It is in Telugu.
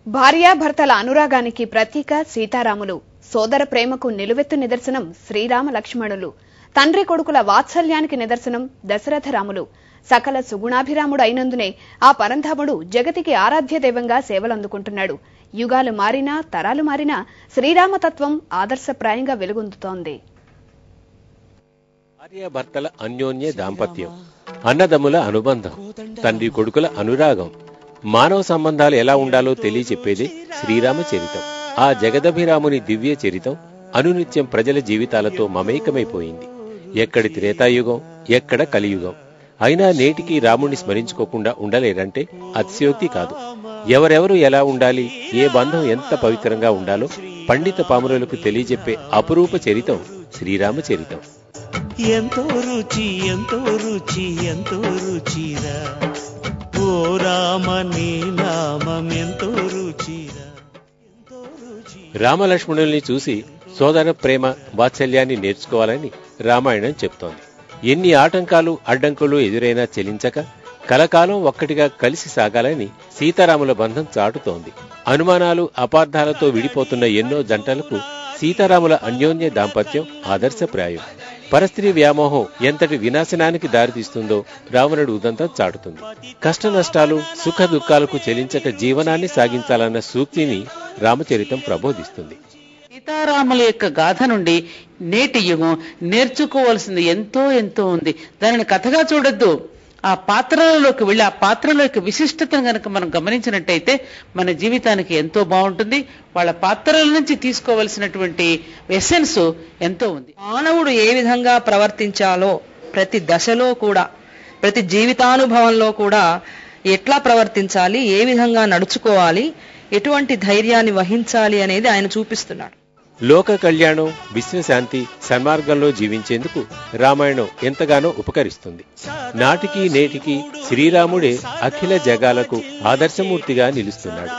భార్యాభర్తల అనురాగానికి ప్రతీక సీతారాములు, సోదర ప్రేమకు నిలువెత్తు నిదర్శనం శ్రీరామ లక్ష్మణులు, తండ్రి కొడుకుల వాత్సల్యానికి నిదర్శనం దశరథరాములు. సకల సుగుణాభిరాముడు అయినందునే ఆ పరంధాముడు జగతికి ఆరాధ్య దైవంగా సేవలందుకుంటున్నాడు. యుగాలు మారినా తరాలు మారినా శ్రీరామతత్వం ఆదర్శప్రాయంగా వెలుగొందుతోంది. భార్యాభర్తల అన్యోన్య దాంపత్యం, అన్నదమ్ముల అనుబంధం, తండ్రి కొడుకుల అనురాగం, మానవ సంబంధాలు ఎలా ఉండాలో తెలియచెప్పేదే శ్రీరామ చరితం. ఆ జగదభిరాముని దివ్య చరితం అనునిత్యం ప్రజల జీవితాలతో మమేకమైపోయింది. ఎక్కడి త్రేతాయుగం, ఎక్కడ కలియుగం అయినా నేటికి రాముణ్ణి స్మరించుకోకుండా ఉండలేరంటే అతిశయోక్తి కాదు. ఎవరెవరు ఎలా ఉండాలి, ఏ బంధం ఎంత పవిత్రంగా ఉండాలో పండిత పామరులకు తెలియజెప్పే అపురూప చరితం శ్రీరామ చరితం. ఎంతో రుచి ఎంతో రుచి ఎంతో రుచిరా ఓ రామ నీ నామం ఎంతో రుచిరా. రామలక్ష్మణుల్ని చూసి సోదర ప్రేమ వాత్సల్యాన్ని నేర్చుకోవాలని రామాయణం చెప్తోంది. ఎన్ని ఆటంకాలు అడ్డంకులు ఎదురైనా చెలించక కలకాలం ఒక్కటిగా కలిసి సాగాలని సీతారాముల బంధం చాటుతోంది. అనుమానాలు అపార్థాలతో విడిపోతున్న ఎన్నో జంటలకు సీతారాముల అన్యోన్య దాంపత్యం ఆదర్శప్రాయం. పరస్త్రీ వ్యామోహం ఎంతటి వినాశనానికి దారితీస్తుందో రావణుడి ఉదంతం చాటుతుంది. కష్ట నష్టాలు సుఖ దుఃఖాలకు చెలించక జీవనాన్ని సాగించాలన్న సూక్తిని రామచరితం ప్రబోధిస్తుంది. సీతారాముల యొక్క గాథ నుండి నేటి యుగం నేర్చుకోవాల్సింది ఎంతో ఎంతో ఉంది. దానిని కథగా చూడొద్దు, ఆ పాత్రలలోకి వెళ్ళి ఆ పాత్రల యొక్క విశిష్టతను కనుక మనం గమనించినట్టయితే మన జీవితానికి ఎంతో బాగుంటుంది. వాళ్ళ పాత్రల నుంచి తీసుకోవలసినటువంటి ఎసెన్స్ ఎంతో ఉంది. మానవుడు ఏ విధంగా ప్రవర్తించాలో ప్రతి దశలో కూడా, ప్రతి జీవితానుభవంలో కూడా ఎట్లా ప్రవర్తించాలి, ఏ విధంగా నడుచుకోవాలి, ఎటువంటి ధైర్యాన్ని వహించాలి అనేది ఆయన చూపిస్తున్నాడు. లోక కళ్యాణం, విశ్వశాంతి, సన్మార్గంలో జీవించేందుకు రామాయణం ఎంతగానో ఉపకరిస్తుంది. నాటికి నేటికి శ్రీరాముడే అఖిల జగాలకు ఆదర్శమూర్తిగా నిలుస్తున్నాడు.